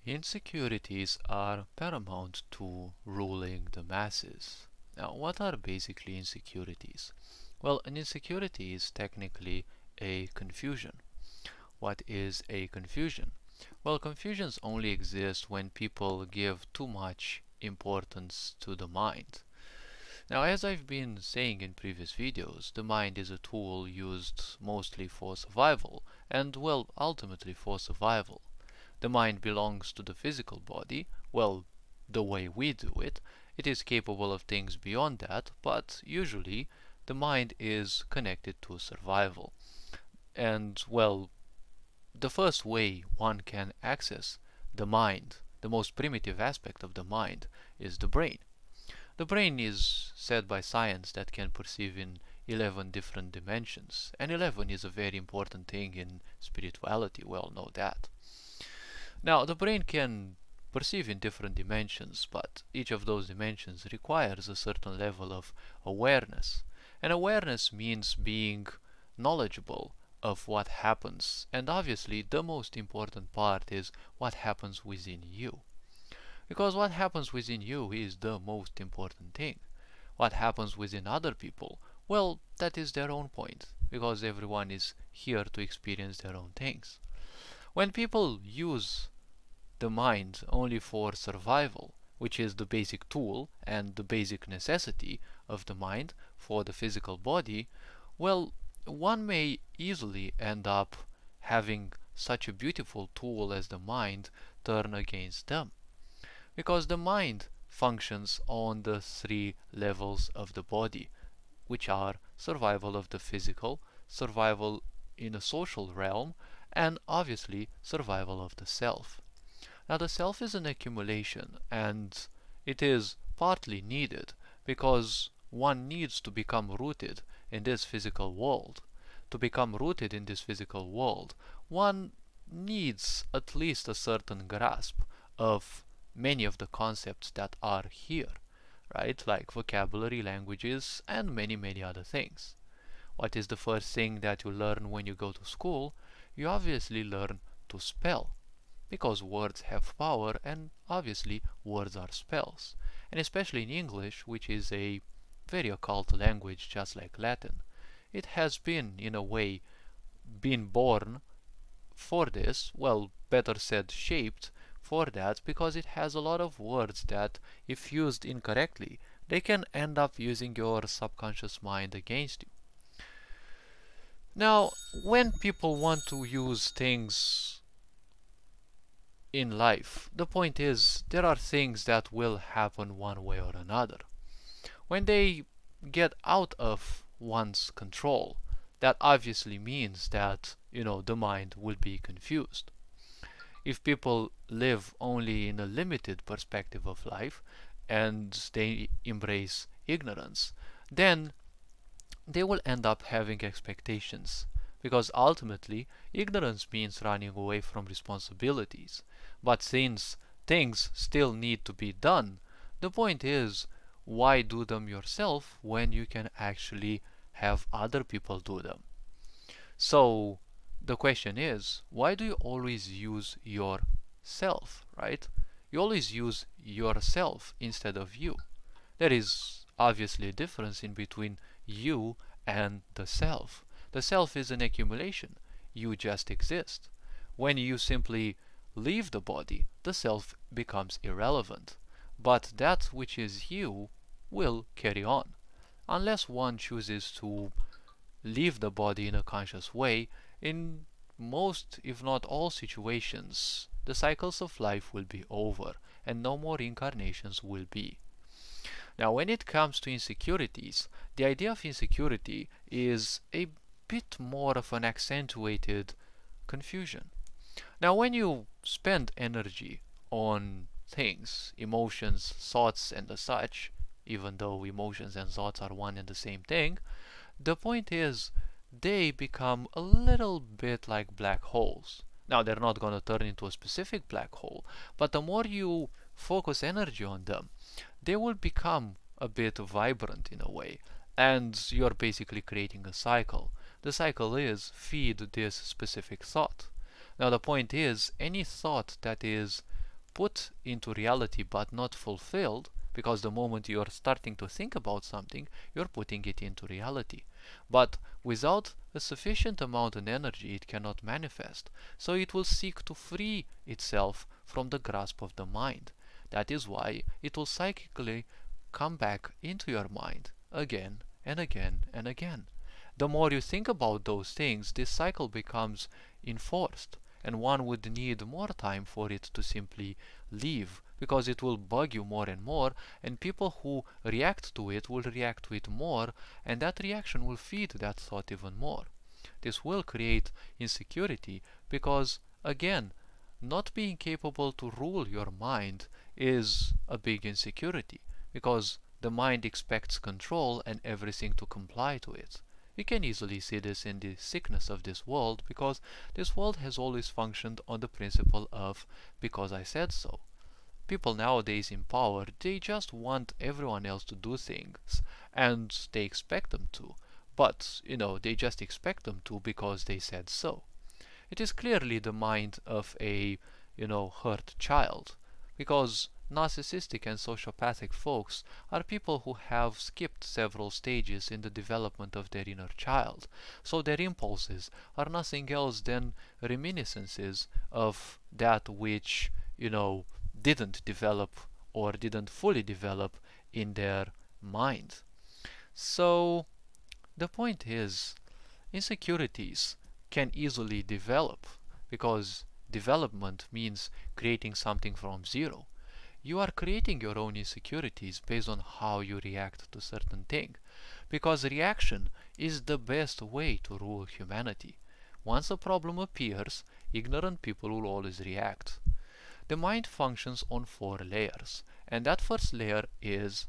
Insecurities are paramount to ruling the masses. Now, what are basically insecurities? Well, an insecurity is technically a confusion. What is a confusion? Well, confusions only exist when people give too much importance to the mind. Now, as I've been saying in previous videos, the mind is a tool used mostly for survival, and, well, ultimately for survival. The mind belongs to the physical body, well, the way we do it. It is capable of things beyond that, but usually the mind is connected to survival. And, well, the first way one can access the mind, the most primitive aspect of the mind, is the brain. The brain is said by science that can perceive in 11 different dimensions, and 11 is a very important thing in spirituality, we all know that. Now, the brain can perceive in different dimensions, but each of those dimensions requires a certain level of awareness. And awareness means being knowledgeable of what happens, and obviously the most important part is what happens within you. Because what happens within you is the most important thing. What happens within other people, well, that is their own point, because everyone is here to experience their own things. When people use the mind only for survival, which is the basic tool and the basic necessity of the mind for the physical body, well, one may easily end up having such a beautiful tool as the mind turn against them. Because the mind functions on the three levels of the body, which are survival of the physical, survival in a social realm, and obviously survival of the self. Now, the self is an accumulation, and it is partly needed because one needs to become rooted in this physical world. To become rooted in this physical world, one needs at least a certain grasp of many of the concepts that are here, right? Like vocabulary, languages, and many other things. What is the first thing that you learn when you go to school? You obviously learn to spell, because words have power, and obviously words are spells. And especially in English, which is a very occult language just like Latin, it has been, in a way, been born for this, well, better said, shaped for that, because it has a lot of words that, if used incorrectly, they can end up using your subconscious mind against you. Now, when people want to use things in life, the point is there are things that will happen one way or another. When they get out of one's control, that obviously means that, the mind will be confused. If people live only in a limited perspective of life and they embrace ignorance, then they will end up having expectations, because ultimately ignorance means running away from responsibilities. But since things still need to be done, the point is, why do them yourself when you can actually have other people do them? So the question is, why do you always use yourself, right? You always use yourself instead of you. There is obviously a difference in between you and the self. The self is an accumulation. You just exist. When you simply leave the body, the self becomes irrelevant. But that which is you will carry on. Unless one chooses to leave the body in a conscious way, in most, if not all situations, the cycles of life will be over and no more incarnations will be. Now, when it comes to insecurities, the idea of insecurity is a bit more of an accentuated confusion. Now, when you spend energy on things, emotions, thoughts, and the such, even though emotions and thoughts are one and the same thing, the point is they become a little bit like black holes. Now, they're not going to turn into a specific black hole, but the more you focus energy on them, they will become a bit vibrant in a way, and you're basically creating a cycle. The cycle is feed this specific thought. Now, the point is, any thought that is put into reality but not fulfilled, because the moment you're starting to think about something, you're putting it into reality. But without a sufficient amount of energy, it cannot manifest. So it will seek to free itself from the grasp of the mind. That is why it will psychically come back into your mind again and again and again. The more you think about those things, this cycle becomes enforced, and one would need more time for it to simply leave, because it will bug you more and more, and people who react to it will react to it more, and that reaction will feed that thought even more. This will create insecurity because, again, not being capable to rule your mind is a big insecurity, because the mind expects control and everything to comply to it. We can easily see this in the sickness of this world, because this world has always functioned on the principle of because I said so. People nowadays in power, they just want everyone else to do things, and they expect them to. But, they just expect them to because they said so. It is clearly the mind of a, hurt child, because narcissistic and sociopathic folks are people who have skipped several stages in the development of their inner child, so their impulses are nothing else than reminiscences of that which, didn't develop or didn't fully develop in their mind. So the point is, insecurities can easily develop, because development means creating something from zero. You are creating your own insecurities based on how you react to certain thing, because reaction is the best way to rule humanity. Once a problem appears, ignorant people will always react. The mind functions on 4 layers, and that first layer is,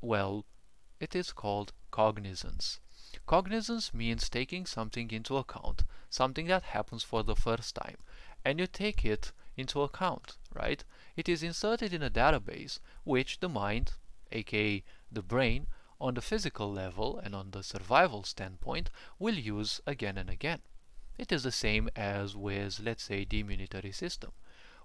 it is called cognizance. Cognizance means taking something into account, something that happens for the first time, and you take it into account, right? It is inserted in a database which the mind, aka the brain, on the physical level and on the survival standpoint, will use again and again. It is the same as with, let's say, the immunity system.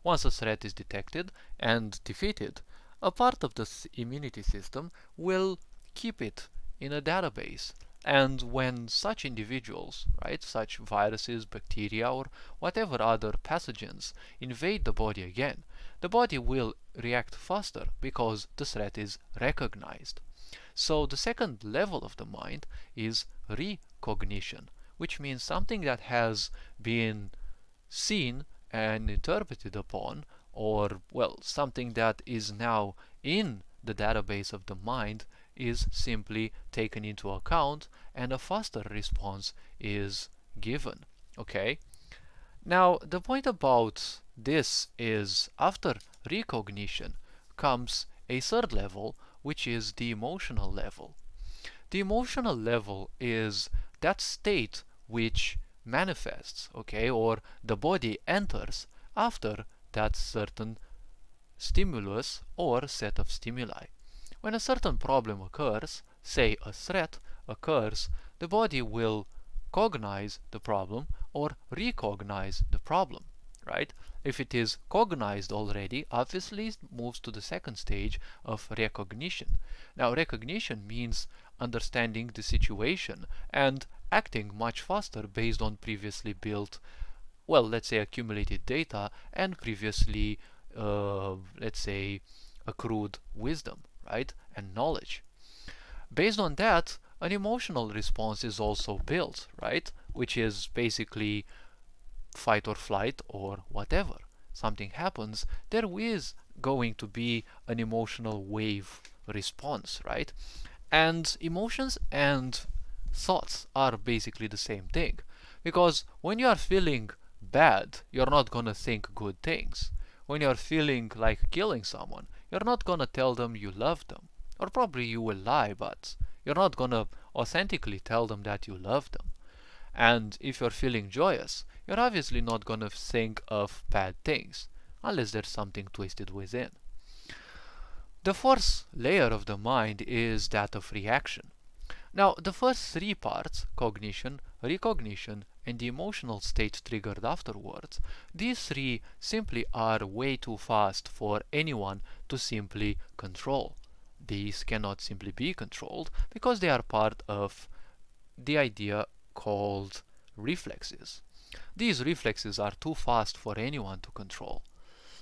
Once a threat is detected and defeated, a part of the immunity system will keep it in a database. And when such individuals, such viruses, bacteria, or whatever other pathogens invade the body again, the body will react faster because the threat is recognized. So the second level of the mind is recognition, which means something that has been seen and interpreted upon, or, something that is now in the database of the mind is simply taken into account, and a faster response is given. Okay? Now, the point about this is, after recognition comes a third level, which is the emotional level. The emotional level is that state which manifests, or the body enters after that certain stimulus or set of stimuli. When a certain problem occurs, say a threat occurs, the body will cognize the problem or recognize the problem, right? If it is cognized already, obviously it moves to the second stage of recognition. Now, recognition means understanding the situation and acting much faster based on previously built, let's say, accumulated data and previously, let's say, accrued wisdom, right, and knowledge. Based on that, an emotional response is also built, right, which is basically fight or flight or whatever. Something happens, there is going to be an emotional wave response, right? And emotions and thoughts are basically the same thing, because when you are feeling bad, you're not gonna think good things. When you're feeling like killing someone, you're not gonna tell them you love them. Or probably you will lie, but you're not gonna authentically tell them that you love them. And if you're feeling joyous, you're obviously not gonna think of bad things, unless there's something twisted within. The fourth layer of the mind is that of reaction. Now, the first 3 parts, cognition, recognition, and the emotional state triggered afterwards, these three simply are way too fast for anyone to simply control. These cannot simply be controlled because they are part of the idea called reflexes. These reflexes are too fast for anyone to control.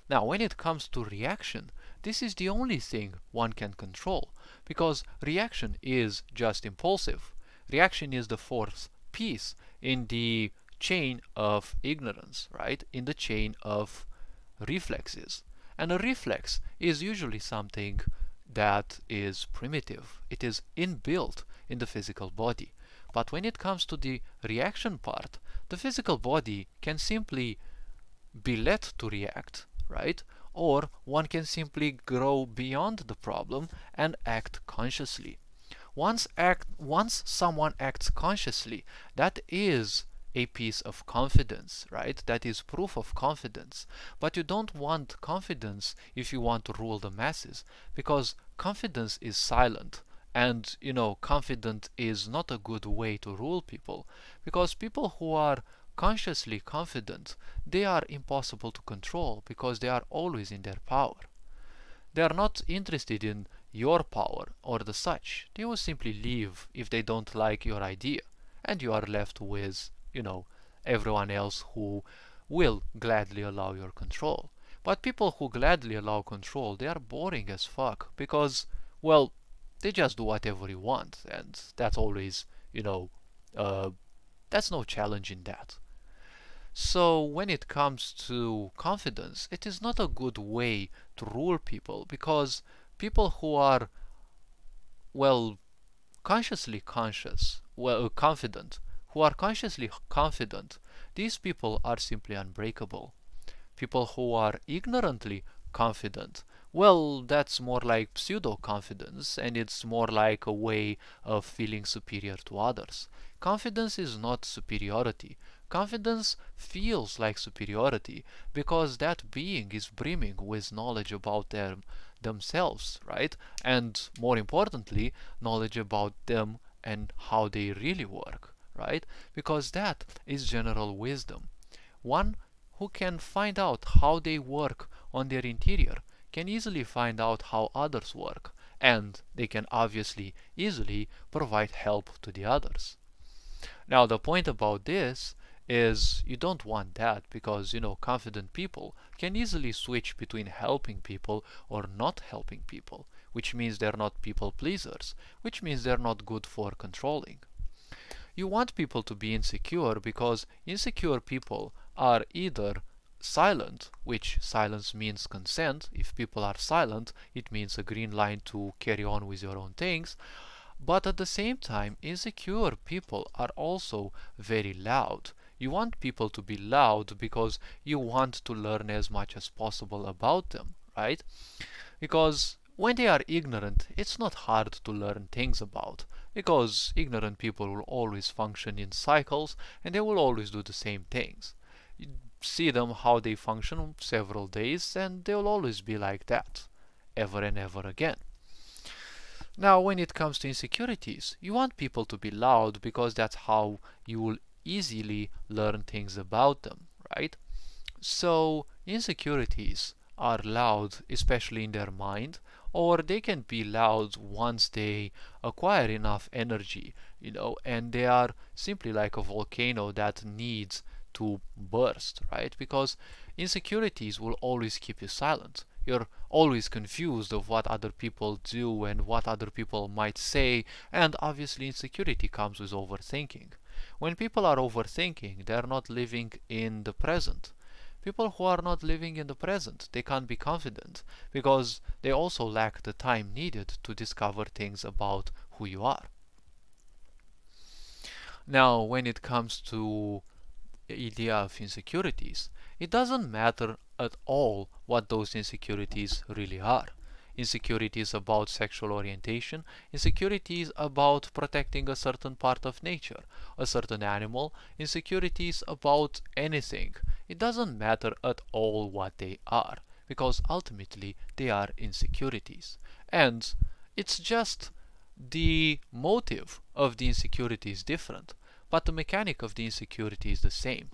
Now, when it comes to reaction, this is the only thing one can control, because reaction is just impulsive. Reaction is the fourth piece in the chain of ignorance, right? In the chain of reflexes. And a reflex is usually something that is primitive. It is inbuilt in the physical body. But when it comes to the reaction part, the physical body can simply be let to react, right? Or one can simply grow beyond the problem and act consciously. Once someone acts consciously, that is a piece of confidence, right? That is proof of confidence. But you don't want confidence if you want to rule the masses, because confidence is silent. And, confident is not a good way to rule people, because people who are consciously confident, they are impossible to control because they are always in their power. They are not interested in your power or the such. They will simply leave if they don't like your idea, and you are left with, everyone else who will gladly allow your control. But people who gladly allow control, they are boring as fuck because, well, they just do whatever you want, and that's always, that's no challenge in that. So when it comes to confidence, it is not a good way to rule people, because people who are, well, confident, who are consciously confident, these people are simply unbreakable. People who are ignorantly confident, well, that's more like pseudo-confidence, and it's more like a way of feeling superior to others. Confidence is not superiority. Confidence feels like superiority because that being is brimming with knowledge about themselves, right? And more importantly, knowledge about them and how they really work, right? Because that is general wisdom. One who can find out how they work on their interior can easily find out how others work, and they can obviously easily provide help to the others. Now, the point about this is you don't want that, because confident people can easily switch between helping people or not helping people, which means they're not people pleasers, which means they're not good for controlling. You want people to be insecure because insecure people are either silent, which silence means consent. If people are silent, it means a green line to carry on with your own things. But at the same time, insecure people are also very loud. You want people to be loud because you want to learn as much as possible about them, right? Because when they are ignorant, it's not hard to learn things about, because ignorant people will always function in cycles and they will always do the same things. You see them how they function several days and they will always be like that, ever and ever again. Now, when it comes to insecurities, you want people to be loud because that's how you will easily learn things about them, right? So, insecurities are loud, especially in their mind, or they can be loud once they acquire enough energy, and they are simply like a volcano that needs to burst, right? Because insecurities will always keep you silent. You're always confused of what other people do and what other people might say, and obviously insecurity comes with overthinking. When people are overthinking, they're not living in the present. People who are not living in the present, they can't be confident because they also lack the time needed to discover things about who you are. Now, when it comes to the idea of insecurities, it doesn't matter at all what those insecurities really are. Insecurities about sexual orientation, insecurities about protecting a certain part of nature, a certain animal, insecurities about anything. It doesn't matter at all what they are, because ultimately they are insecurities. And it's just the motive of the insecurity is different. but the mechanic of the insecurity is the same.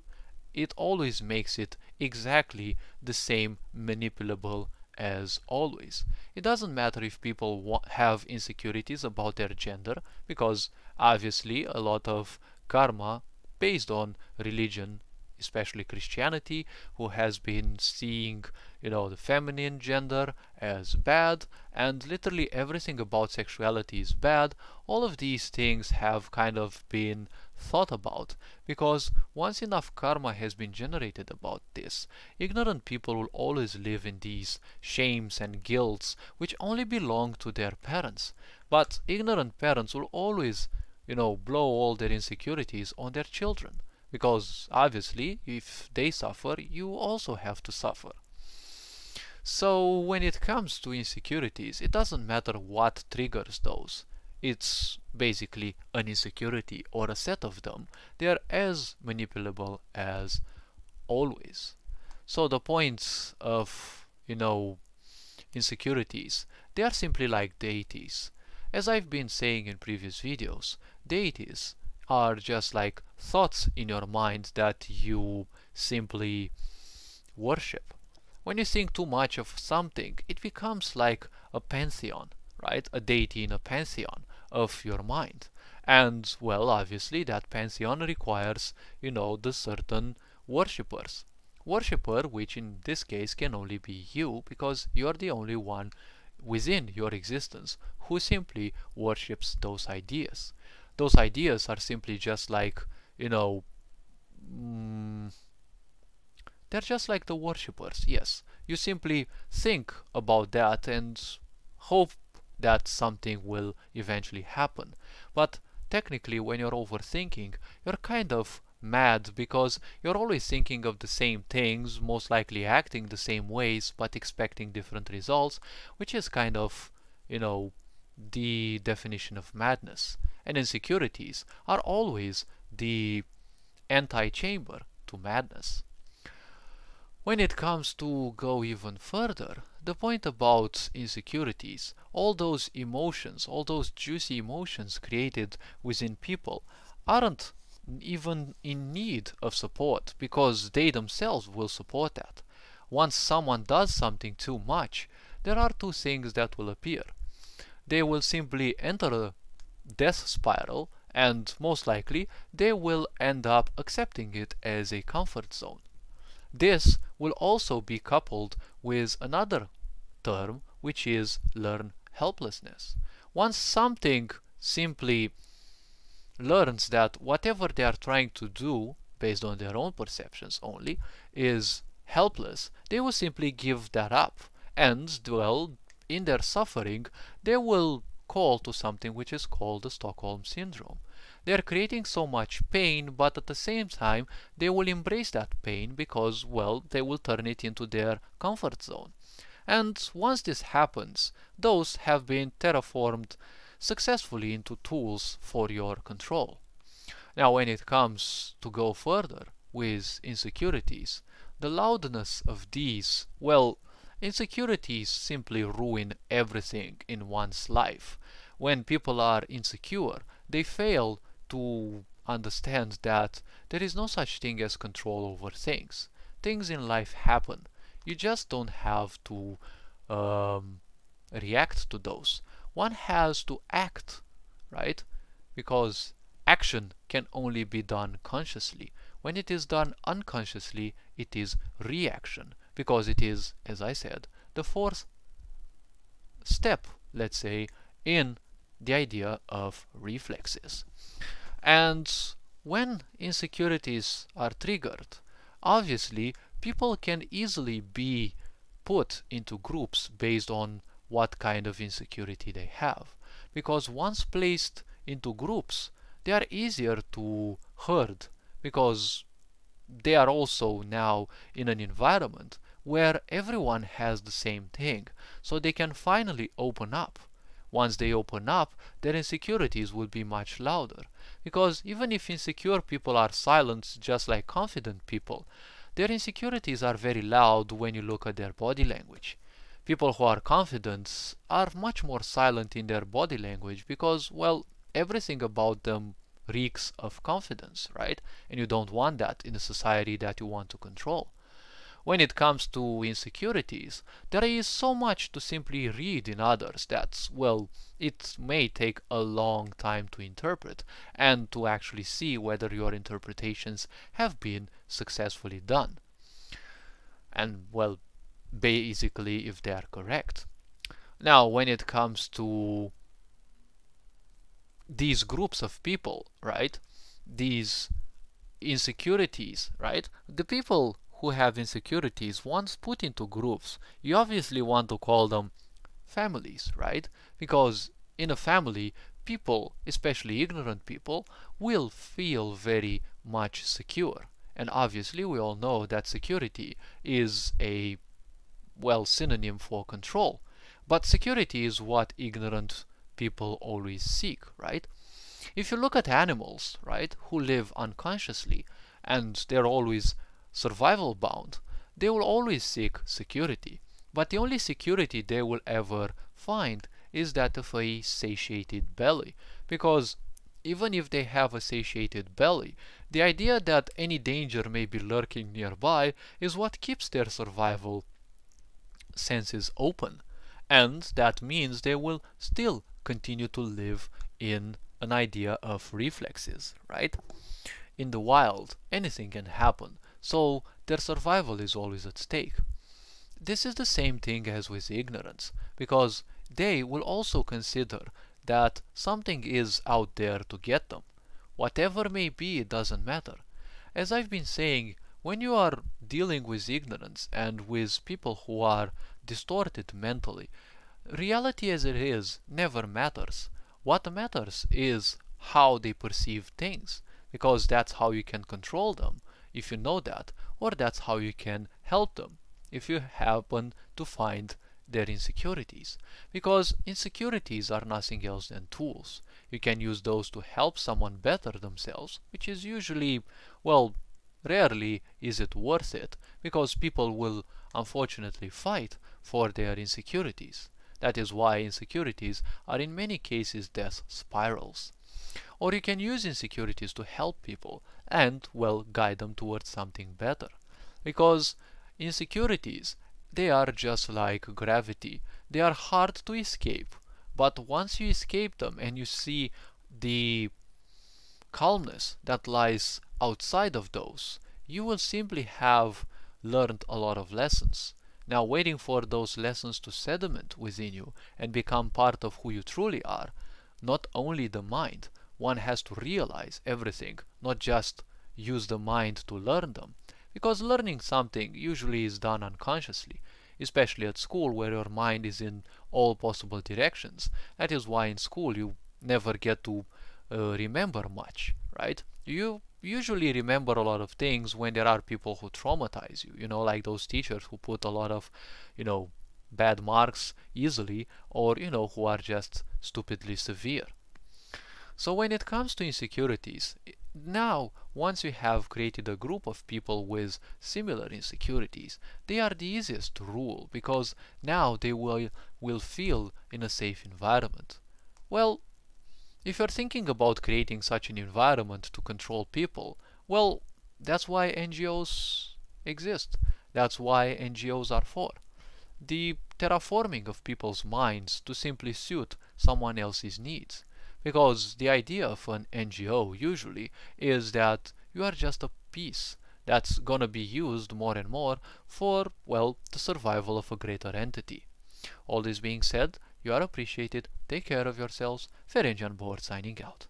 It always makes it exactly the same manipulable as always. It doesn't matter if people have insecurities about their gender, because obviously a lot of karma based on religion, especially Christianity, who has been seeing, the feminine gender as bad, and literally everything about sexuality is bad. All of these things have kind of been thought about, because once enough karma has been generated about this, ignorant people will always live in these shames and guilts which only belong to their parents. But ignorant parents will always, blow all their insecurities on their children, because obviously if they suffer, you also have to suffer. So when it comes to insecurities, it doesn't matter what triggers those. It's basically an insecurity or a set of them. They are as manipulable as always. So the points of, insecurities, they are simply like deities. As I've been saying in previous videos, deities are just like thoughts in your mind that you simply worship. When you think too much of something, it becomes like a pantheon, right? A deity in a pantheon of your mind. And, well, obviously that pantheon requires, the certain worshippers. Worshipper, which in this case can only be you, because you are the only one within your existence who simply worships those ideas. Those ideas are simply just like, they're just like the worshippers, yes. You simply think about that and hope that something will eventually happen. But technically, when you're overthinking, you're kind of mad, because you're always thinking of the same things, most likely acting the same ways, but expecting different results, which is kind of, the definition of madness. And insecurities are always the anti-chamber to madness. When it comes to go even further, the point about insecurities, all those emotions, all those juicy emotions created within people, aren't even in need of support, because they themselves will support that. Once someone does something too much, there are two things that will appear. They will simply enter a death spiral, and most likely they will end up accepting it as a comfort zone. This will also be coupled with another term, which is learn helplessness. Once something simply learns that whatever they are trying to do, based on their own perceptions only, is helpless, they will simply give that up. And, well, in their suffering, they will call to something which is called the Stockholm Syndrome. They are creating so much pain, but at the same time, they will embrace that pain because, well, they will turn it into their comfort zone. And once this happens, those have been terraformed successfully into tools for your control. Now, when it comes to go further with insecurities, the loudness of these, well, insecurities simply ruin everything in one's life. When people are insecure, they fail to understand that there is no such thing as control over things. Things in life happen. You just don't have to react to those. One has to act, right? Because action can only be done consciously. When it is done unconsciously, it is reaction, because it is, as I said, the fourth step, let's say, in the idea of reflexes. And when insecurities are triggered, obviously people can easily be put into groups based on what kind of insecurity they have. Because once placed into groups, they are easier to herd, because they are also now in an environment where everyone has the same thing, so they can finally open up. Once they open up, their insecurities will be much louder, because even if insecure people are silent just like confident people, their insecurities are very loud when you look at their body language. People who are confident are much more silent in their body language because, well, everything about them reeks of confidence, right? And you don't want that in a society that you want to control. When it comes to insecurities, there is so much to simply read in others that, well, it may take a long time to interpret and to actually see whether your interpretations have been successfully done. And, well, basically if they are correct. Now, when it comes to these groups of people, right, these insecurities, right, the people who have insecurities, once put into groups, you obviously want to call them families, right? Because in a family, people, especially ignorant people, will feel very much secure. And obviously we all know that security is a, well, synonym for control. But security is what ignorant people always seek, right? If you look at animals, right, who live unconsciously and they're always survival bound, they will always seek security. But the only security they will ever find is that of a satiated belly. Because even if they have a satiated belly, the idea that any danger may be lurking nearby is what keeps their survival senses open. And that means they will still continue to live in an idea of reflexes, right? In the wild, anything can happen, so their survival is always at stake. This is the same thing as with ignorance, because they will also consider that something is out there to get them. Whatever may be, it doesn't matter. As I've been saying, when you are dealing with ignorance and with people who are distorted mentally, reality as it is never matters. What matters is how they perceive things, because that's how you can control them, if you know that, or that's how you can help them, if you happen to find their insecurities. Because insecurities are nothing else than tools. You can use those to help someone better themselves, which is usually, well, rarely is it worth it, because people will unfortunately fight for their insecurities. That is why insecurities are in many cases death spirals. Or you can use insecurities to help people and, well, guide them towards something better. Because insecurities, they are just like gravity. They are hard to escape. But once you escape them and you see the calmness that lies outside of those, you will simply have learned a lot of lessons. Now, waiting for those lessons to sediment within you and become part of who you truly are, not only the mind, one has to realize everything, not just use the mind to learn them. Because learning something usually is done unconsciously, especially at school where your mind is in all possible directions. That is why in school you never get to remember much, right? You usually remember a lot of things when there are people who traumatize you, like those teachers who put a lot of, bad marks easily, or, who are just stupidly severe. So when it comes to insecurities, now, once you have created a group of people with similar insecurities, they are the easiest to rule, because now they will feel in a safe environment. Well, if you're thinking about creating such an environment to control people, well, that's why NGOs exist. That's why NGOs are for. The terraforming of people's minds to simply suit someone else's needs. Because the idea of an NGO usually is that you are just a piece that's gonna be used more and more for, well, the survival of a greater entity. All this being said, you are appreciated, take care of yourselves, Ferenc on board signing out.